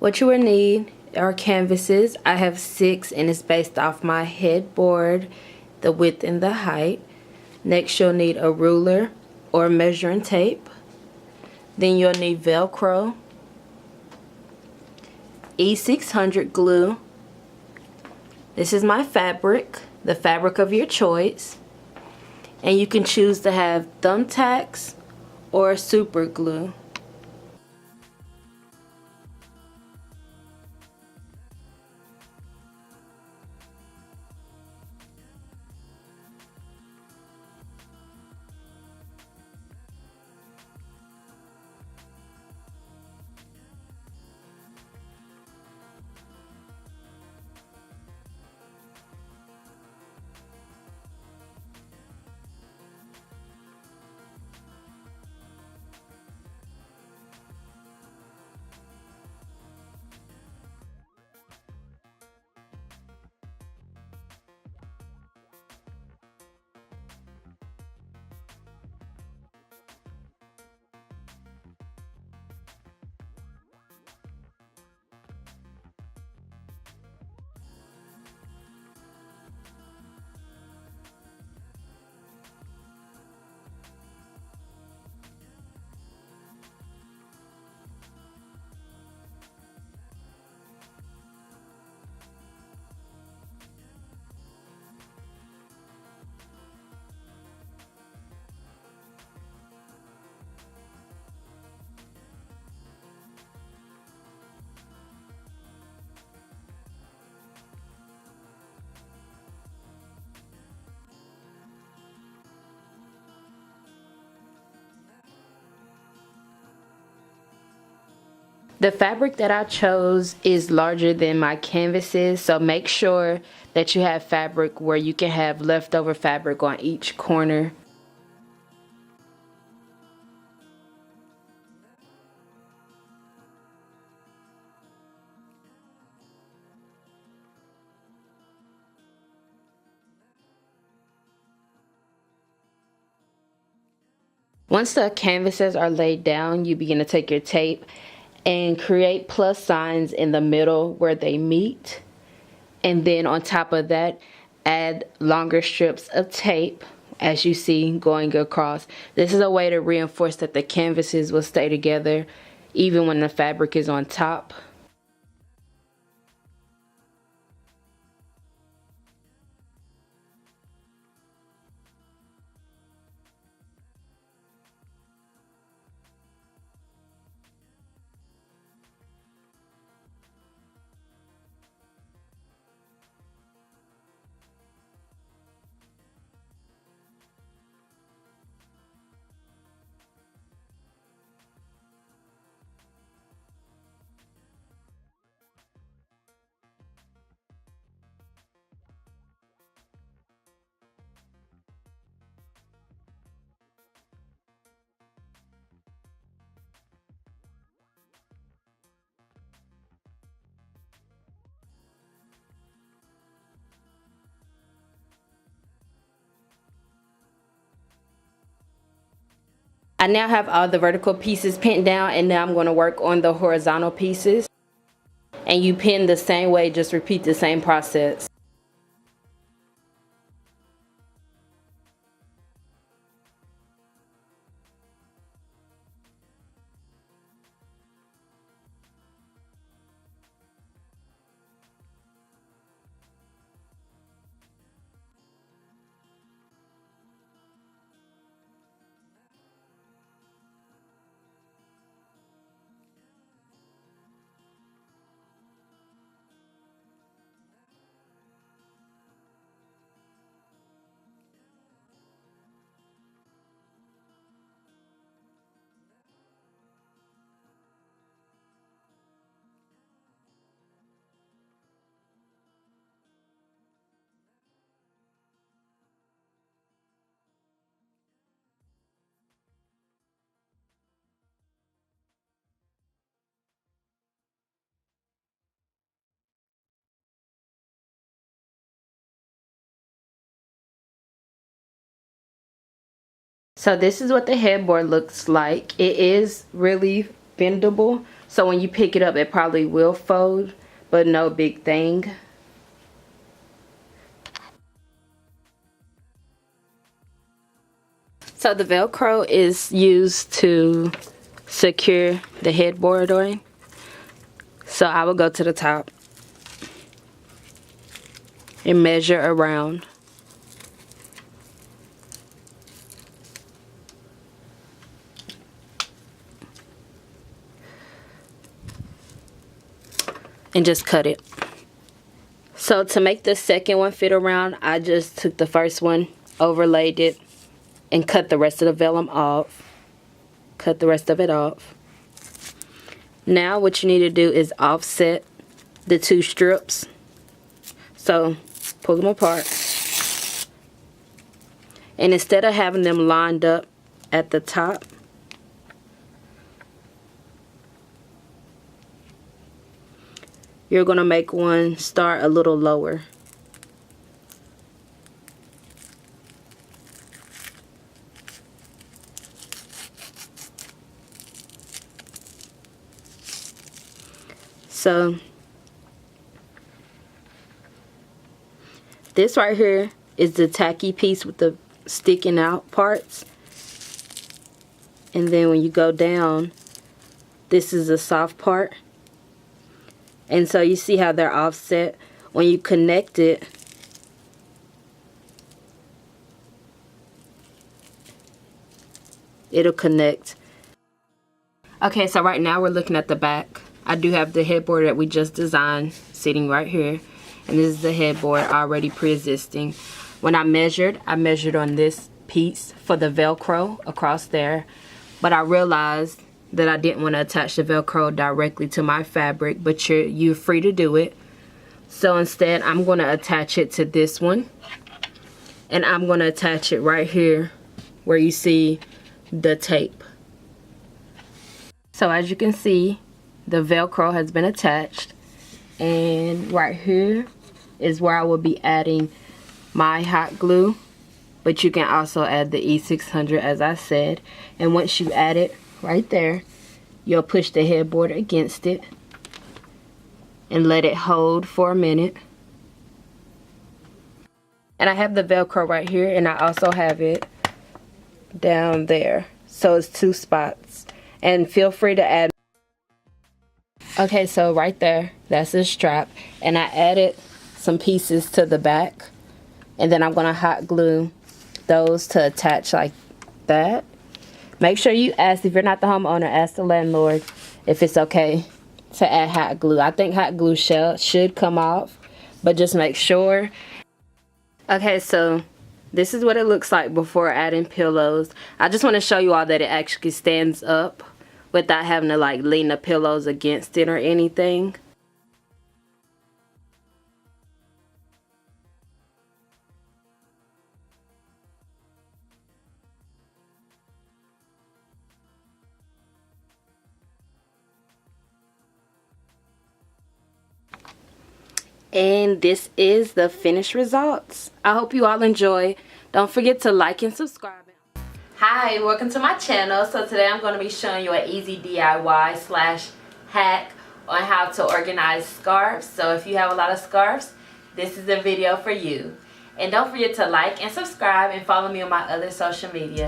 What you will need are canvases. I have 6 and it's based off my headboard, the width and the height. Next you'll need a ruler or measuring tape. Then you'll need Velcro, E600 glue. This is my fabric, the fabric of your choice. And you can choose to have thumbtacks or super glue. The fabric that I chose is larger than my canvases, so make sure that you have fabric where you can have leftover fabric on each corner. Once the canvases are laid down, you begin to take your tape and create plus signs in the middle where they meet. And then on top of that, add longer strips of tape as you see going across. This is a way to reinforce that the canvases will stay together even when the fabric is on top. I now have all the vertical pieces pinned down, and now I'm going to work on the horizontal pieces. And you pin the same way, just repeat the same process. So this is what the headboard looks like. It is really bendable, So when you pick it up, it probably will fold, but no big thing. So the Velcro is used to secure the headboard on. So I will go to the top and measure around. And just cut it. So to make the second one fit around, I just took the first one, overlaid it, and cut the rest of the vellum off. Cut the rest of it off. Now what you need to do is offset the two strips. So pull them apart. And instead of having them lined up at the top, you're going to make one start a little lower. So this right here is the tacky piece with the sticking out parts. And then when you go down, this is the soft part. And so you see how they're offset. When you connect it, it'll connect. Okay, so right now we're looking at the back. I do have the headboard that we just designed sitting right here. And this is the headboard already pre-existing. When I measured on this piece for the Velcro across there. But I realized that I didn't want to attach the Velcro directly to my fabric, but you're free to do it. So instead, I'm going to attach it to this one, and I'm going to attach it right here where you see the tape. So as you can see, the Velcro has been attached, and right here is where I will be adding my hot glue, but you can also add the E600 as I said. And once you add it right there, you'll push the headboard against it and let it hold for a minute. And I have the Velcro right here, and I also have it down there. So it's two spots. And feel free to add. Okay, so right there, that's the strap. And I added some pieces to the back. And then I'm going to hot glue those to attach like that. Make sure you ask, if you're not the homeowner, ask the landlord if it's okay to add hot glue. I think hot glue should come off, but just make sure. Okay, so this is what it looks like before adding pillows. I just want to show you all that it actually stands up without having to like lean the pillows against it or anything. And this is the finished results. I hope you all enjoy. Don't forget to like and subscribe. Hi, welcome to my channel. So today I'm going to be showing you an easy DIY / hack on how to organize scarves. So if you have a lot of scarves, this is the video for you. And don't forget to like and subscribe and follow me on my other social media.